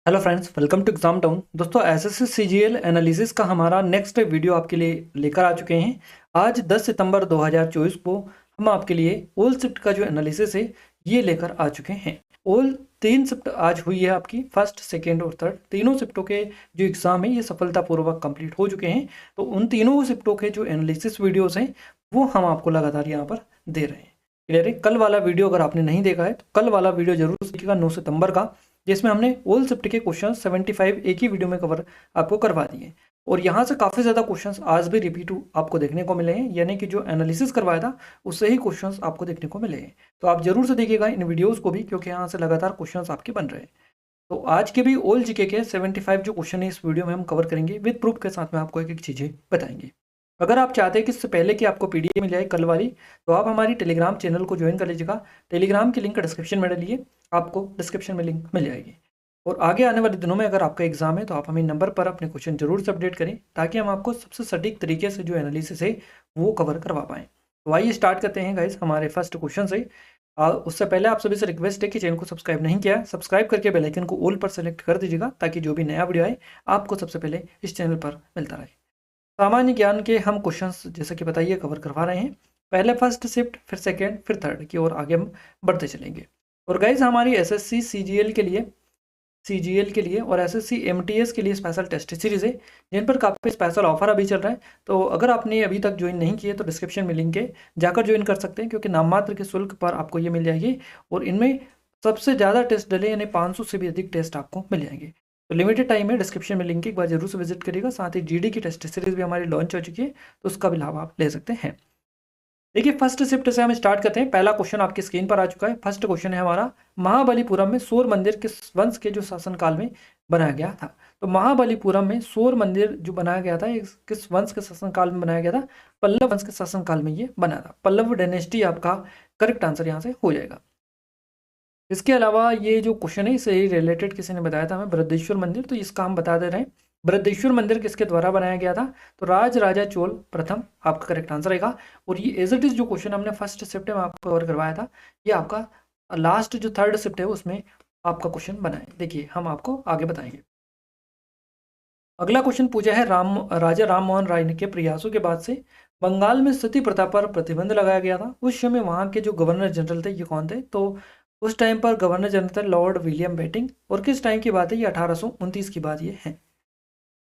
Hello friends, welcome to exam town. दोस्तों, SSC CGL analysis का हमारा नेक्स्ट वीडियो आपके लिए लेकर आ चुके हैं। आज 10 सितंबर 2024 को हम आपके लिए ओल शिफ्ट का जो एनालिसिस है ये लेकर आ चुके हैं। ओल 3 शिफ्ट आज हुई है आपकी, फर्स्ट, सेकेंड और थर्ड। तीनों शिफ्टों के जो एग्ज़ाम है ये सफलतापूर्वक कंप्लीट हो चुके हैं। तो उन तीनों शिफ्टों के जो एनालिसिस वीडियोज़ हैं वो हम आपको लगातार यहाँ पर दे रहे हैं। क्लियर है? कल वाला वीडियो अगर आपने नहीं देखा है तो कल वाला वीडियो जरूर देखिएगा, 9 सितंबर का, जिसमें हमने ओल शिफ्ट के क्वेश्चन 75 एक ही वीडियो में कवर आपको करवा दिए। और यहाँ से काफ़ी ज़्यादा क्वेश्चंस आज भी रिपीट आपको देखने को मिले हैं, यानी कि जो एनालिसिस करवाया था उससे ही क्वेश्चंस आपको देखने को मिले हैं। तो आप जरूर से देखिएगा इन वीडियोस को भी, क्योंकि यहाँ से लगातार क्वेश्चंस आपके बन रहे हैं। तो आज के भी ओल जीके के 75 जो क्वेश्चन है इस वीडियो में हम कवर करेंगे, विद प्रूफ के साथ में आपको एक एक चीज़ें बताएंगे। अगर आप चाहते हैं कि इससे पहले कि आपको पीडीएफ मिल जाए कल वाली, तो आप हमारी टेलीग्राम चैनल को ज्वाइन कर लीजिएगा। टेलीग्राम की लिंक डिस्क्रिप्शन में डालिए, आपको डिस्क्रिप्शन में लिंक मिल जाएगी। और आगे आने वाले दिनों में अगर आपका एग्जाम है तो आप हमें नंबर पर अपने क्वेश्चन जरूर से अपडेट करें, ताकि हम आपको सबसे सटीक तरीके से जो एनालिसिस है वो कवर करवा पाएँ। तो आइए स्टार्ट करते हैं गाइस हमारे फर्स्ट क्वेश्चन से। उससे पहले आप सभी से रिक्वेस्ट है कि चैनल को सब्सक्राइब नहीं किया, सब्सक्राइब करके बेल आइकन को ऑल पर सेलेक्ट कर दीजिएगा, ताकि जो भी नया वीडियो आए आपको सबसे पहले इस चैनल पर मिलता रहे। सामान्य ज्ञान के हम क्वेश्चंस जैसे कि बताइए कवर करवा रहे हैं। पहले फर्स्ट शिफ्ट, फिर सेकेंड, फिर थर्ड की ओर आगे हम बढ़ते चलेंगे। और गाइज हमारी एसएससी सीजीएल के लिए और एसएससी एमटीएस के लिए स्पेशल टेस्ट सीरीज है, जिन पर काफ़ी स्पेशल ऑफर अभी चल रहा है। तो अगर आपने अभी तक ज्वाइन नहीं किए तो डिस्क्रिप्शन में लिंक है, जाकर ज्वाइन कर सकते हैं, क्योंकि नाम मात्र के शुल्क पर आपको ये मिल जाएगी। और इनमें सबसे ज़्यादा टेस्ट डले, यानी 500 से भी अधिक टेस्ट आपको मिल जाएंगे। तो लिमिटेड टाइम है, डिस्क्रिप्शन में लिंक एक बार जरूर से विजिट करिएगा। साथ ही जीडी की टेस्ट सीरीज भी हमारी लॉन्च हो चुकी है, तो उसका भी लाभ आप ले सकते हैं। देखिए, फर्स्ट शिफ्ट से हम स्टार्ट करते हैं। पहला क्वेश्चन आपकी स्क्रीन पर आ चुका है। फर्स्ट क्वेश्चन है हमारा, महाबलीपुरम में सूर्य मंदिर किस वंश के जो शासनकाल में बनाया गया था? तो महाबलीपुरम में सूर्य मंदिर जो बनाया गया था, ये किस वंश के शासनकाल में बनाया गया था? पल्लव वंश के शासनकाल में ये बना था। पल्लव डायनेस्टी आपका करेक्ट आंसर यहाँ से हो जाएगा। इसके अलावा ये जो क्वेश्चन है इससे रिलेटेड किसी ने बताया था हमें, बृहदेश्वर मंदिर, तो इसका हम बता दे रहे हैं। बृहदेश्वर मंदिर किसके द्वारा बनाया गया था? तो राज राजा चोल प्रथम आपका करेक्ट आंसर रहेगा। और ये एज इट इज जो क्वेश्चन हमने फर्स्ट शिफ्ट में आपको कवर करवाया था, ये आपका लास्ट जो थर्ड शिफ्ट है उसमें आपका क्वेश्चन बना है। देखिए, हम आपको आगे बताएंगे। अगला क्वेश्चन पूछा है, राजा राम मोहन राय के प्रयासों के बाद से बंगाल में सती प्रथा पर प्रतिबंध लगाया गया था। उस समय वहां के जो गवर्नर जनरल थे ये कौन थे? तो उस टाइम पर गवर्नर जनरल थे लॉर्ड विलियम बेटिंग। और किस टाइम की बात है? ये 1829 की बात ये है।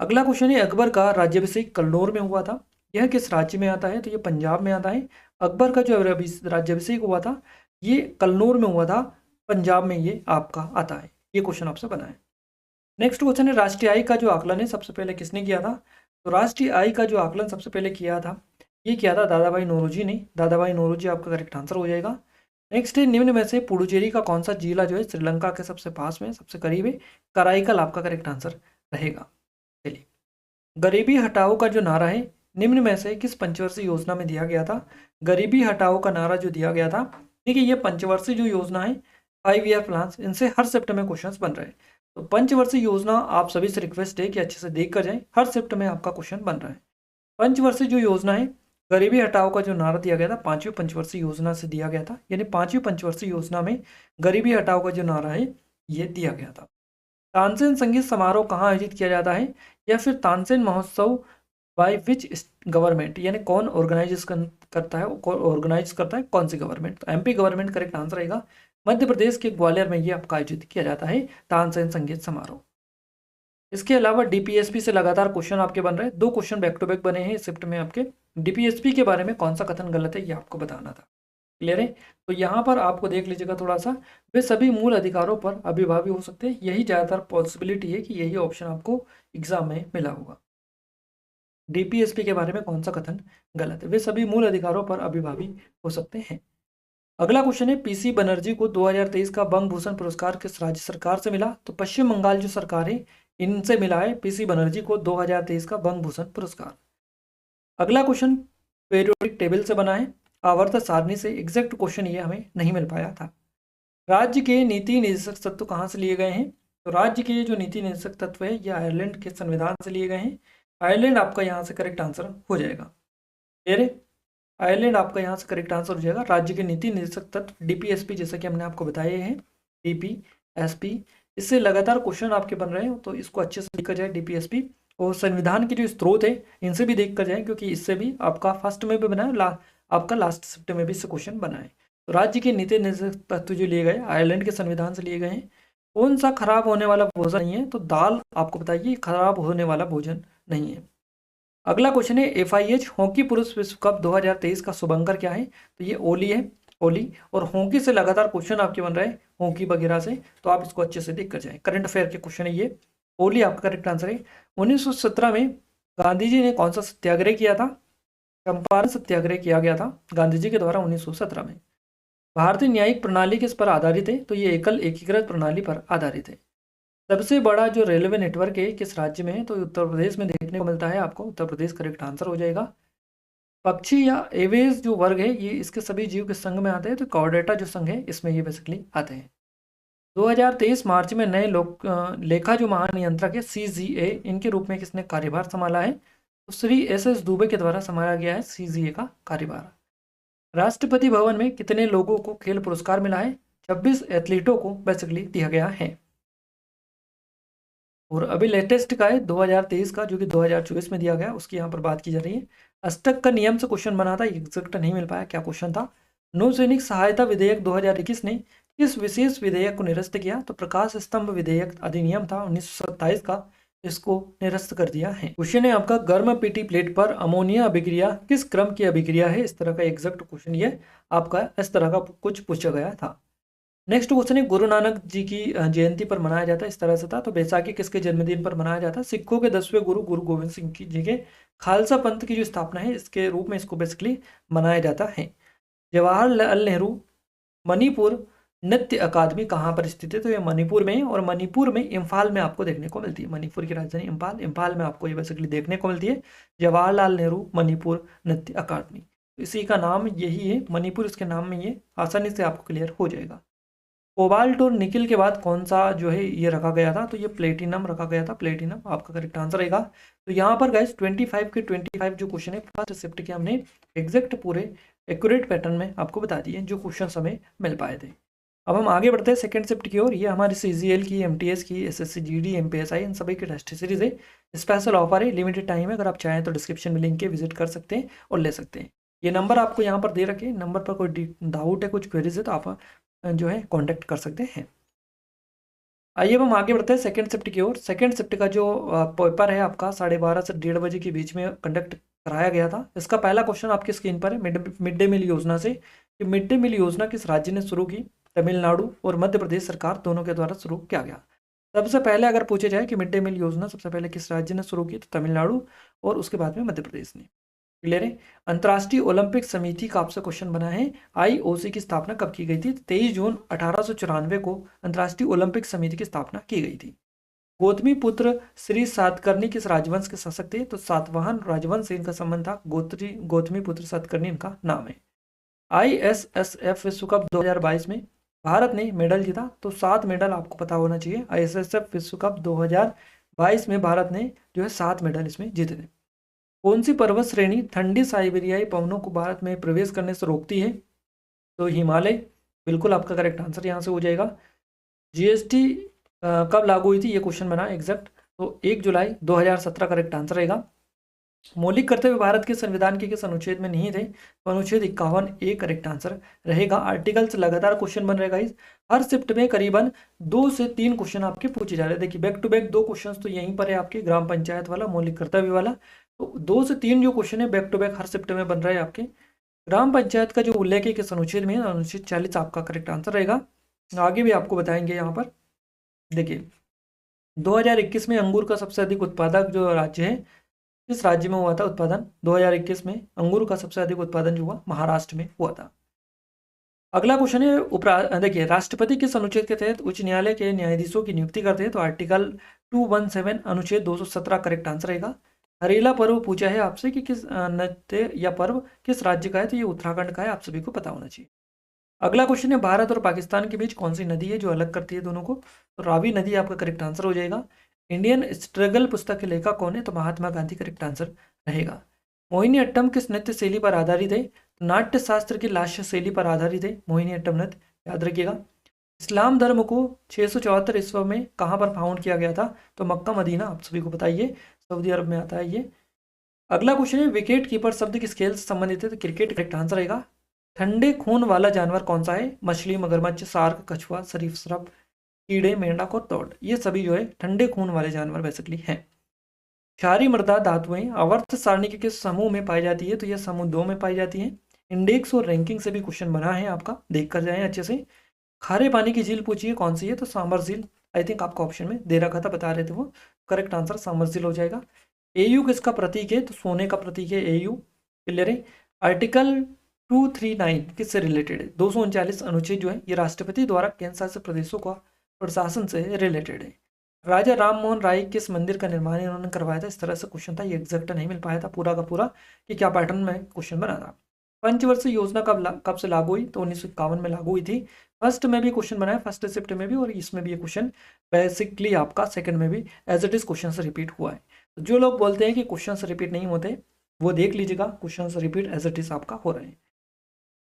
अगला क्वेश्चन है, अकबर का राज्याभिषेक कन्नौर में हुआ था। यह किस राज्य में आता है? तो ये पंजाब में आता है। अकबर का जो राज्याभिषेक हुआ था ये कन्नौर में हुआ था, पंजाब में ये आपका आता है। ये क्वेश्चन आपसे बना है। नेक्स्ट क्वेश्चन है, राष्ट्रीय आय का जो आकलन है सबसे पहले किसने किया था? तो राष्ट्रीय आय का जो आकलन सबसे पहले किया था, ये किया था दादा भाई नौरोजी ने। दादा भाई नौरोजी आपका करेक्ट आंसर हो जाएगा। नेक्स्ट है, निम्न में से पुडुचेरी का कौन सा जिला जो है श्रीलंका के सबसे पास में, सबसे करीब है? कराईकल आपका करेक्ट आंसर रहेगा। चलिए, गरीबी हटाओ का जो नारा है निम्न में से किस पंचवर्षीय योजना में दिया गया था? गरीबी हटाओ का नारा जो दिया गया था, ठीक है, ये पंचवर्षीय जो योजना है, 5 ईयर प्लान, इनसे हर शिफ्ट में क्वेश्चंस बन रहे हैं। तो पंचवर्षीय योजना आप सभी से रिक्वेस्ट है कि अच्छे से देख कर जाएं, हर शिफ्ट में आपका क्वेश्चन बन रहा है। पंचवर्षीय जो योजना है, गरीबी हटाओ का जो नारा दिया गया था 5वीं पंचवर्षीय योजना से दिया गया था, यानी 5वीं पंचवर्षीय योजना में गरीबी हटाओ का जो नारा है ये दिया गया था। तानसेन संगीत समारोह कहाँ आयोजित किया जाता है? या फिर तानसेन महोत्सव बाय विच गवर्नमेंट, यानी कौन करता है, ऑर्गेनाइज करता है कौन सी गवर्नमेंट? तो एमपी गवर्नमेंट करेक्ट आंसर रहेगा। मध्य प्रदेश के ग्वालियर में ये आपका आयोजित किया जाता है तानसेन संगीत समारोह। इसके अलावा डीपीएसपी से लगातार क्वेश्चन आपके बन रहे हैं। 2 क्वेश्चन बैक टू बैक बने हैं इस शिफ्ट में आपके। डीपीएसपी के बारे में कौन सा कथन गलत है ये आपको बताना था। क्लियर है? तो यहाँ पर आपको देख लीजिएगा थोड़ा सा, वे सभी मूल अधिकारों पर अभिभावी हो सकते हैं। यही ज़्यादातर पॉसिबिलिटी है कि यही ऑप्शन आपको एग्जाम में मिला होगा। डीपीएसपी के बारे में कौन सा कथन गलत है? वे सभी मूल अधिकारों पर अभिभावी हो सकते हैं। अगला क्वेश्चन है, पीसी बनर्जी को 2023 का बंग भूषण पुरस्कार किस राज्य सरकार से मिला? तो पश्चिम बंगाल जो सरकार है इनसे मिला है पीसी बनर्जी को 2023 का बंग भूषण पुरस्कार। अगला क्वेश्चन पीरियोडिक टेबल से बना है, आवर्त सारणी से। एग्जैक्ट क्वेश्चन ये हमें नहीं मिल पाया था। राज्य के नीति निर्देशक तत्व कहाँ से लिए गए हैं? तो राज्य के जो नीति निर्देशक तत्व है ये आयरलैंड के संविधान से लिए गए हैं। आयरलैंड आपका यहाँ से करेक्ट आंसर हो जाएगा। क्लियर है? आयरलैंड आपका यहाँ से करेक्ट आंसर हो जाएगा। राज्य के नीति निर्देशक तत्व डीपीएसपी, जैसा कि हमने आपको बताए हैं, डीपीएसपी इससे लगातार क्वेश्चन आपके बन रहे हैं, तो इसको अच्छे से देखा जाए डीपीएसपी। और संविधान के जो स्रोत है इनसे भी देख कर जाए, क्योंकि इससे भी आपका फर्स्ट में भी बना है, आपका लास्ट शिफ्ट में भी इससे क्वेश्चन बना है। तो राज्य के नीति निर्देशक तत्व जो लिए गए आयरलैंड के संविधान से लिए गए हैं। कौन सा खराब होने वाला भोजन नहीं है? तो दाल आपको बताइए खराब होने वाला भोजन नहीं है। अगला क्वेश्चन है एफआईएच हॉकी पुरुष विश्व कप 2023 का शुभंकर क्या है? तो ये ओली है, ओली। और हॉकी से लगातार क्वेश्चन आपके बन रहे हैं, हॉकी वगैरह से, तो आप इसको अच्छे से देख कर जाएं। करंट अफेयर के क्वेश्चन है ये, ओली आपका करेक्ट आंसर है। 1917 में गांधी जी ने कौन सा सत्याग्रह किया था? चंपारण सत्याग्रह किया गया था गांधी जी के द्वारा 1917 में। भारतीय न्यायिक प्रणाली किस पर आधारित है? तो ये एकल एकीकृत प्रणाली पर आधारित है। सबसे बड़ा जो रेलवे नेटवर्क है किस राज्य में है? तो उत्तर प्रदेश में देखने को मिलता है आपको, उत्तर प्रदेश करेक्ट आंसर हो जाएगा। पक्षी या एवेज जो वर्ग है ये इसके सभी जीव के संघ में आते हैं, तो कॉर्डेटा जो संघ है इसमें ये बेसिकली आते हैं। 2023 मार्च में नए लेखा जो महानियंत्रक है सीजीए, इनके रूप में किसने कार्यभार संभाला है? तो श्री एस दुबे के द्वारा संभाला गया है सीजीए का कार्यभार। राष्ट्रपति भवन में कितने लोगों को खेल पुरस्कार मिला है? 26 एथलीटों को बेसिकली दिया गया है। और अभी लेटेस्ट का है 2023 का, जो कि 2024 में दिया गया, उसकी यहाँ पर बात की जा रही है। अष्टक का नियम से क्वेश्चन बना था, एग्जैक्ट नहीं मिल पाया क्या क्वेश्चन था। नौसैनिक सहायता विधेयक 2021 ने किस विशेष विधेयक को निरस्त किया? तो प्रकाश स्तंभ विधेयक अधिनियम था 1927 का, इसको निरस्त कर दिया है। क्वेश्चन है आपका गर्म पीटी प्लेट पर अमोनिया अभिक्रिया किस क्रम की अभिक्रिया है? इस तरह का एग्जैक्ट क्वेश्चन ये आपका इस तरह का कुछ पूछा गया था। नेक्स्ट क्वेश्चन है गुरु नानक जी की जयंती पर मनाया जाता है, इस तरह से था। तो बैसाखी किसके जन्मदिन पर मनाया जाता है? सिखों के 10वें गुरु गुरु गोविंद सिंह जी के खालसा पंथ की जो स्थापना है इसके रूप में इसको बेसिकली मनाया जाता है। जवाहरलाल नेहरू मणिपुर नृत्य अकादमी कहाँ पर स्थित है? तो ये मणिपुर में है, और मणिपुर में इम्फाल में आपको देखने को मिलती है। मणिपुर की राजधानी इम्फाल, इम्फाल में आपको ये बेसिकली देखने को मिलती है जवाहरलाल नेहरू मणिपुर नृत्य अकादमी। तो इसी का नाम यही है, मणिपुर इसके नाम में ये आसानी से आपको क्लियर हो जाएगा। कोबाल्ट और निकिल के बाद कौन सा जो है ये रखा गया था? तो ये प्लेटिनम रखा गया था, प्लेटिनम आपका करेक्ट आंसर रहेगा। तो यहाँ पर गाइस 25 के 25 जो क्वेश्चन है फर्स्ट शिफ्ट के हमने एग्जैक्ट पूरे एक्यूरेट पैटर्न में आपको बता दिए जो क्वेश्चन हमें मिल पाए थे। अब हम आगे बढ़ते हैं सेकंड शिफ्ट की ओर। ये हमारी सीजीएल की, एमटीएस की, एसएससी जीडी, एमपीएसआई, इन सभी की टेस्ट सीरीज है। स्पेशल ऑफर है, लिमिटेड टाइम है, अगर आप चाहें तो डिस्क्रिप्शन में लिंक के विजिट कर सकते हैं और ले सकते हैं। ये नंबर आपको यहाँ पर दे रखे, नंबर पर कोई डाउट है, कुछ क्वेरीज है तो आप जो है कांटेक्ट कर सकते हैं। आइए अब हम आगे बढ़ते हैं सेकंड शिफ्ट की ओर। सेकंड शिफ्ट का जो पेपर है आपका 12:30 से 1:30 बजे के बीच में कंडक्ट कराया गया था। इसका पहला क्वेश्चन आपकी स्क्रीन पर है मिड डे मील योजना से। कि मिड डे मील योजना किस राज्य ने शुरू की? तमिलनाडु और मध्य प्रदेश सरकार दोनों के द्वारा शुरू किया गया। सबसे पहले अगर पूछे जाए कि मिड डे मील योजना सबसे पहले किस राज्य ने शुरू की, तो तमिलनाडु, और उसके बाद में मध्य प्रदेश ने। क्लियर है। अंतर्राष्ट्रीय ओलंपिक समिति का आपसे क्वेश्चन बना है, आईओसी की स्थापना कब की गई थी? 23 जून 1894 को अंतर्राष्ट्रीय ओलंपिक समिति की स्थापना की गई थी। गौतमी पुत्र श्री सातकर्णी किस राजवंश के शासक थे? तो सातवाहन राजवंश से इनका संबंध था। गौतमी पुत्र सातकर्णी इनका नाम है। आईएसएसएफ विश्व कप 2022 में भारत ने मेडल जीता, तो 7 मेडल आपको पता होना चाहिए। आईएसएसएफ विश्व कप 2022 में भारत ने जो है 7 मेडल इसमें जीते थे। कौन सी पर्वत श्रेणी ठंडी साइबेरियाई पवनों को भारत में प्रवेश करने से रोकती है? तो हिमालय, बिल्कुल आपका करेक्ट आंसर यहाँ से हो जाएगा। जीएसटी कब लागू हुई थी? ये क्वेश्चन बना एग्जैक्ट, तो 1 जुलाई 2017 करेक्ट आंसर रहेगा। मौलिक कर्तव्य भारत के संविधान के किस अनुच्छेद में नहीं थे? तो अनुच्छेद 51 ए करेक्ट आंसर रहेगा। आर्टिकल्स लगातार क्वेश्चन बन रहेगा इस हर शिफ्ट में करीबन 2 से 3 क्वेश्चन आपके पूछे जा रहे हैं। देखिए बैक टू बैक 2 क्वेश्चन तो यहीं पर है आपके, ग्राम पंचायत वाला, मौलिक कर्तव्य वाला। तो 2 से 3 जो क्वेश्चन है बैक टू बैक हर शिफ्ट में बन रहे हैं आपके। ग्राम पंचायत का जो उल्लेख है किस अनुच्छेद में है? अनुच्छेद 40 आपका करेक्ट आंसर रहेगा। आगे भी आपको बताएंगे यहाँ पर। देखिए 2021 में अंगूर का सबसे अधिक उत्पादक जो राज्य है, किस राज्य में हुआ था उत्पादन? 2021 में अंगूर का सबसे अधिक उत्पादन जो हुआ महाराष्ट्र में हुआ था। अगला क्वेश्चन है देखिए राष्ट्रपति किस अनुच्छेद के तहत उच्च न्यायालय के न्यायाधीशों की नियुक्ति करते हैं? तो आर्टिकल 217 अनुच्छेद 217 करेक्ट आंसर रहेगा। हरेला पर्व पूछा है आपसे कि किस नृत्य या पर्व किस राज्य का है? तो ये उत्तराखंड का है, आप सभी को पता होना चाहिए। अगला क्वेश्चन है भारत और पाकिस्तान के बीच कौन सी नदी है जो अलग करती है दोनों को? तो रावी नदी आपका करेक्ट आंसर हो जाएगा। इंडियन स्ट्रगल पुस्तक के लेखक कौन है? तो महात्मा गांधी करेक्ट आंसर रहेगा। मोहिनी अट्टम किस नृत्य शैली पर आधारित है? नाट्य शास्त्र की लास्य शैली पर आधारित है मोहिनी अट्टम नृत्य, याद रखिएगा। इस्लाम धर्म को 674 ईस्वी में कहाँ पर फाउंड किया गया था? तो मक्का मदीना, आप सभी को बताइए, सऊदी अरब में आता है ये। अगला क्वेश्चन है, विकेट कीपर शब्द किस खेल से संबंधित है? तो क्रिकेट करेक्ट आंसर रहेगा। ठंडे खून वाला जानवर कौन सा है? मछली, मगरमच्छ, शार्क, कछुआ, सरीसृप, कीड़े, मेंढक और तोड़, ये सभी जो है ठंडे खून वाले जानवर बेसिकली हैं। क्षारीय मृदा धातुएं आवर्त सारणी के किस समूह में पाई जाती है? तो यह समूह 2 में पाई जाती है। इंडेक्स और रैंकिंग से भी क्वेश्चन बना है आपका, देख कर जाएं अच्छे से। खारे पानी की झील पूछिए कौन सी है? तो सांबर झील, आई थिंक आपका ऑप्शन में दे रखा था, बता रहे थे वो, करेक्ट आंसर सांबर झील हो जाएगा। एयू किसका प्रतीक है? तो सोने का प्रतीक है एयू, क्लियर है। आर्टिकल 239 किससे रिलेटेड है? 239 अनुच्छेद जो है ये राष्ट्रपति द्वारा केंद्र शासित प्रदेशों का प्रशासन से रिलेटेड है। राजा राम मोहन राय किस मंदिर का निर्माण इन्होंने करवाया था? इस तरह से क्वेश्चन था, ये एग्जैक्ट नहीं मिल पाया था पूरा का पूरा कि क्या पैटर्न में क्वेश्चन बना था। पंचवर्षीय योजना कब से लागू हुई? तो 1951 में लागू हुई थी। फर्स्ट में भी क्वेश्चन बनाया, फर्स्ट शिफ्ट में भी, और इसमें भी ये क्वेश्चन बेसिकली आपका सेकंड में भी एज इट इज क्वेश्चन से रिपीट हुआ है। तो जो लोग बोलते हैं कि क्वेश्चन से रिपीट नहीं होते, वो देख लीजिएगा, क्वेश्चन से रिपीट एज इट इज आपका हो रहे हैं।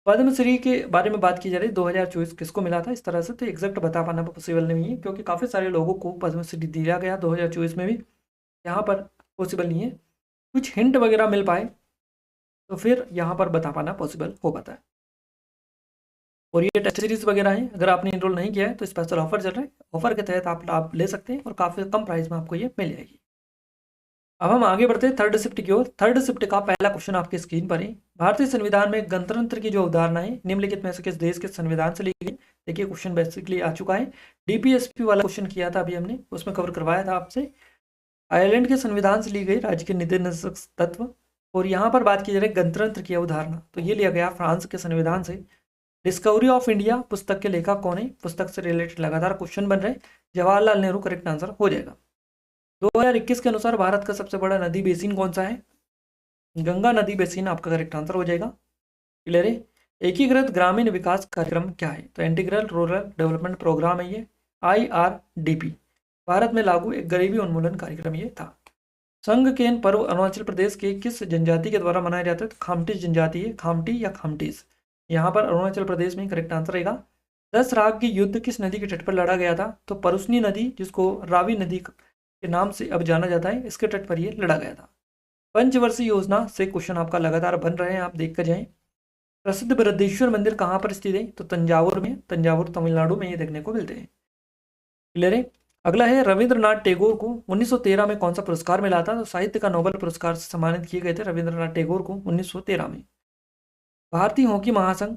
पद्मश्री के बारे में बात की जा रही है, 2024 किसको मिला था? इस तरह से तो एग्जैक्ट बता पाना पॉसिबल नहीं है, क्योंकि काफ़ी सारे लोगों को पद्मश्री दिया गया 2024 में भी, यहाँ पर पॉसिबल नहीं है। कुछ हिंट वगैरह मिल पाए तो फिर यहाँ पर बता पाना पॉसिबल हो पाता है। और ये टेस्ट सीरीज वगैरह है, अगर आपने इनरोल नहीं किया है तो स्पेशल ऑफर चल रहा है, ऑफर के तहत आप ले सकते हैं और काफ़ी कम प्राइस में आपको ये मिल जाएगी। अब हम आगे बढ़ते हैं थर्ड शिफ्ट की ओर। थर्ड शिफ्ट का पहला क्वेश्चन आपकी स्क्रीन पर है। भारतीय संविधान में गणतंत्र की जो अवधारणा है निम्नलिखित में से किस देश के संविधान से ली गई? देखिए क्वेश्चन बेसिकली आ चुका है, डीपीएसपी वाला क्वेश्चन किया था अभी हमने, उसमें कवर करवाया था आपसे। आयरलैंड के संविधान से ली गई राज्य के निधि तत्व। और यहाँ पर बात की जा रही है गणतंत्र की अवधारणा, तो ये लिया गया फ्रांस के संविधान से। डिस्कवरी ऑफ इंडिया पुस्तक के लेखक कौन है? पुस्तक से रिलेटेड लगातार क्वेश्चन बन रहे, जवाहरलाल नेहरू करेक्ट आंसर हो जाएगा। 2021 के अनुसार भारत का सबसे बड़ा नदी बेसिन कौन सा है? गंगा नदी बेसिन आपका करेक्ट आंसर हो जाएगा, क्लियर है। एकीकृत ग्रामीण विकास कार्यक्रम क्या है? तो इंटीग्रल रूरल डेवलपमेंट प्रोग्राम है ये, IRDP, भारत में लागू एक गरीबी उन्मूलन कार्यक्रम ये था। संगकेन पर्व अरुणाचल प्रदेश के किस जनजाति के द्वारा मनाया जाता है? तो खामटी जनजाति है, खामटी या खामटीज, यहाँ पर अरुणाचल प्रदेश में करेक्ट आंसर रहेगा। 10 राग की युद्ध किस नदी के तट पर लड़ा गया था? तो परुस्नी नदी, जिसको रावी नदी के नाम से अब जाना जाता है, इसके तट पर यह लड़ा गया था। पंचवर्षीय योजना से क्वेश्चन आपका लगातार बन रहे हैं, आप देख कर जाएं। प्रसिद्ध बृहदेश्वर मंदिर कहाँ पर स्थित है? तो तंजावुर में, तंजावुर तमिलनाडु में ये देखने को मिलते हैं, क्लियर है। अगला है, रविंद्रनाथ टैगोर को 1913 में कौन सा पुरस्कार मिला था? तो साहित्य का नोबेल पुरस्कार से सम्मानित किए गए थे रविंद्रनाथ टैगोर को 1913 में। भारतीय हॉकी महासंघ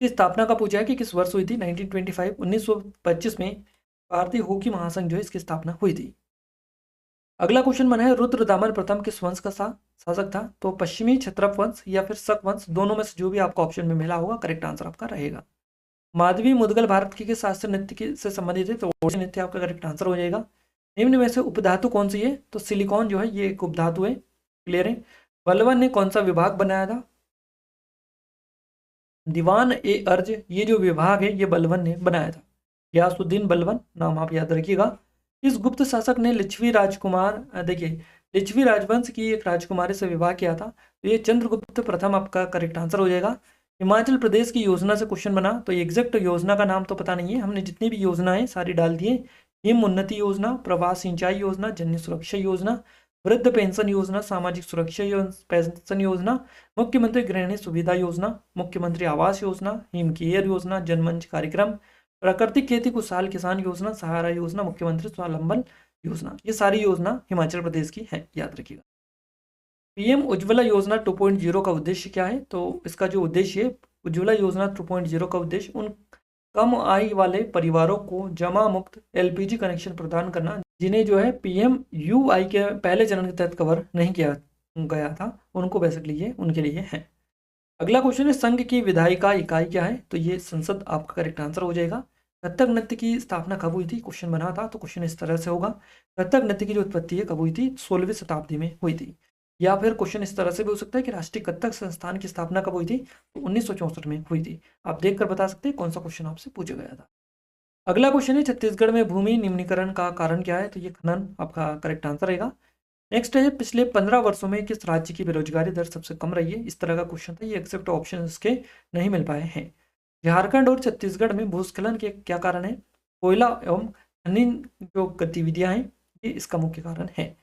की स्थापना का पूछा है कि किस वर्ष हुई थी? 1925, 1925 में भारतीय हॉकी महासंघ जो है इसकी स्थापना हुई थी। अगला क्वेश्चन बना है, रुद्रदामन प्रथम किस वंश का शासक था? तो पश्चिमी क्षत्रप वंश या फिर शक वंश, दोनों में से जो भी आपका ऑप्शन में मिला होगा करेक्ट आंसर आपका रहेगा। माधवी मुदगल भारत की किस शास्त्रीय नृत्य से संबंधित है? तो ओडिसी नृत्य आपका करेक्ट आंसर हो जाएगा। निम्न में से उपधातु कौन सी है? तो सिलिकॉन जो है ये एक उपधातु है, क्लियर है। बलवन ने कौन सा विभाग बनाया था? दीवान ए अर्ज, ये जो विभाग है ये बलवन ने बनाया था, गयासुद्दीन बलवन नाम आप याद रखिएगा। इस गुप्त शासक ने लिच्छवी राजकुमार, देखिए लिच्छवी राजवंश की एक राजकुमारी से विवाह किया था, तो ये चंद्रगुप्त प्रथम आपका करेक्ट आंसर हो जाएगा। हिमाचल प्रदेश की योजना से क्वेश्चन बना, तो एग्जैक्ट योजना का नाम तो पता नहीं है, हमने जितनी भी योजना है सारी डाल दी है। हिम उन्नति योजना, प्रवास सिंचाई योजना, जननी सुरक्षा योजना, वृद्ध पेंशन योजना, सामाजिक सुरक्षा पेंशन योजना, मुख्यमंत्री गृहिणी सुविधा योजना, मुख्यमंत्री आवास योजना, हिम केयर योजना, जनमंच कार्यक्रम, प्राकृतिक खेती खुशहाल किसान योजना, सहारा योजना, मुख्यमंत्री स्वावलंबन योजना, ये सारी योजना हिमाचल प्रदेश की है, याद रखिएगा। पीएम उज्ज्वला योजना 2.0 का उद्देश्य क्या है? तो इसका जो उद्देश्य है, उज्ज्वला योजना 2.0 का उद्देश्य उन कम आय वाले परिवारों को जमा मुक्त LPG कनेक्शन प्रदान करना जिन्हें जो है PMUI के पहले चरण के तहत कवर नहीं किया गया था, उनको बेसिकली ये उनके लिए है। अगला क्वेश्चन है, संघ की विधायिका इकाई क्या है? तो ये संसद आपका करेक्ट आंसर हो जाएगा। कथक नृत्य की स्थापना कब हुई थी? क्वेश्चन बना था, तो क्वेश्चन इस तरह से होगा, कथक नृत्य की जो उत्पत्ति है कब हुई थी? 16वीं शताब्दी में हुई थी। या फिर क्वेश्चन इस तरह से भी हो सकता है कि राष्ट्रीय कथक संस्थान की स्थापना कब हुई थी? तो 1964 में हुई थी। आप देखकर बता सकते हैं कौन सा क्वेश्चन आपसे पूछा गया था। अगला क्वेश्चन है, छत्तीसगढ़ में भूमि निम्नीकरण का कारण क्या है? तो ये खनन आपका करेक्ट आंसर रहेगा। नेक्स्ट है, पिछले 15 वर्षों में किस राज्य की बेरोजगारी दर सबसे कम रही है? इस तरह का क्वेश्चन था, ये एक्सेप्ट ऑप्शन इसके नहीं मिल पाए हैं। झारखंड और छत्तीसगढ़ में भूस्खलन के क्या कारण है? कोयला एवं खनन जो गतिविधियां हैं ये इसका मुख्य कारण है।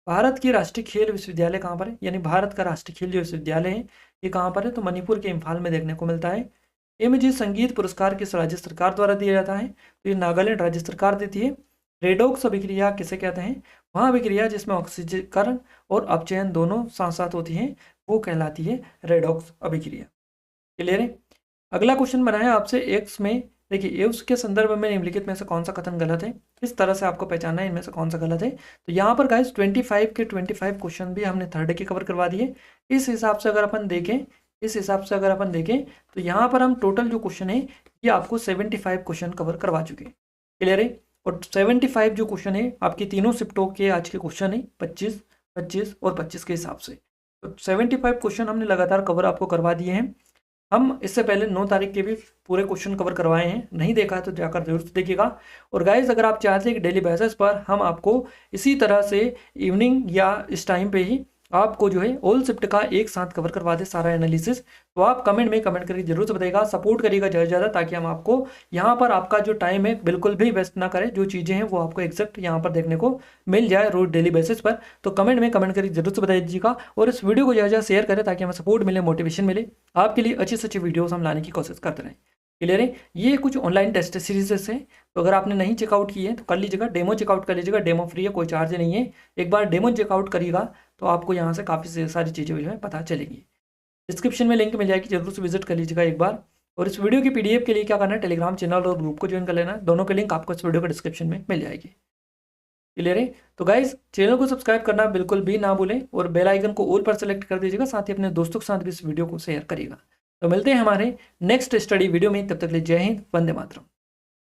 भारत की राष्ट्रीय खेल विश्वविद्यालय कहाँ पर है? यानी भारत का राष्ट्रीय खेल जो विश्वविद्यालय है ये कहाँ पर है? तो मणिपुर के इम्फाल में देखने को मिलता है। एमजी संगीत पुरस्कार किस राज्य सरकार द्वारा दिया जाता है? तो ये नागालैंड राज्य सरकार देती है। रेडॉक्स अभिक्रिया किसे कहते हैं? वह अभिक्रिया जिसमें ऑक्सीकरण और अपचयन दोनों साथ साथ होती हैं वो कहलाती है रेडॉक्स अभिक्रिया। क्लियर है? अगला क्वेश्चन बना है आपसे एक्स में, देखिए एक्स के संदर्भ में निम्नलिखित में से कौन सा कथन गलत है? किस तरह से आपको पहचानना है इनमें से कौन सा गलत है? तो यहाँ पर गाइस 25 के 25 क्वेश्चन भी हमने थर्ड के कवर करवा दिए। इस हिसाब से अगर अपन देखें तो यहाँ पर हम टोटल जो क्वेश्चन है ये आपको 75 क्वेश्चन कवर करवा चुके हैं। क्लियर है? और 75 जो क्वेश्चन है आपकी तीनों शिफ्टों के आज के क्वेश्चन है 25, 25 और 25 के हिसाब से। तो 75 क्वेश्चन हमने लगातार कवर आपको करवा दिए हैं। हम इससे पहले 9 तारीख के भी पूरे क्वेश्चन कवर करवाए हैं, नहीं देखा तो जाकर जरूर से देखिएगा। और गाइज अगर आप चाहते हैं कि डेली बेसिस पर हम आपको इसी तरह से इवनिंग या इस टाइम पे ही आपको जो है ऑल शिफ्ट का एक साथ कवर करवा दे सारा एनालिसिस, तो आप कमेंट में कमेंट करके जरूर से बताइएगा, सपोर्ट करिएगा ज़्यादा से ज़्यादा, ताकि हम आपको यहाँ पर आपका जो टाइम है बिल्कुल भी वेस्ट ना करें, जो चीज़ें हैं वो आपको एग्जैक्ट यहाँ पर देखने को मिल जाए रोज डेली बेसिस पर। तो कमेंट में कमेंट करके जरूर से बता दीजिएगा और इस वीडियो को ज़्यादा ज़्यादा शेयर करें ताकि हमें सपोर्ट मिले, मोटिवेशन मिले, आपके लिए अच्छी से अच्छी वीडियोस हम लाने की कोशिश करते रहें। क्लियर है? ये कुछ ऑनलाइन टेस्ट सीरीज है, तो अगर आपने नहीं चेकआउट किए तो कर लीजिएगा, डेमो चेकआउट कर लीजिएगा, डेमो फ्री है, कोई चार्ज नहीं है। एक बार डेमो चेकआउट करिएगा तो आपको यहाँ से काफ़ी सारी चीज़ें जो है पता चलेगी। डिस्क्रिप्शन में लिंक मिल जाएगी, जरूर से विजिट कर लीजिएगा एक बार। और इस वीडियो की पीडीएफ के लिए क्या करना है, टेलीग्राम चैनल और ग्रुप को ज्वाइन कर लेना है, दोनों के लिंक आपको इस वीडियो के डिस्क्रिप्शन में मिल जाएगी। क्लियर है? तो गाइज चैनल को सब्सक्राइब करना बिल्कुल भी ना भूलें और बेल आइकन को ऑल पर सेलेक्ट कर दीजिएगा, साथ ही अपने दोस्तों के साथ भी इस वीडियो को शेयर करिएगा। तो मिलते हैं हमारे नेक्स्ट स्टडी वीडियो में, तब तक के लिए जय हिंद, वंदे मातरम।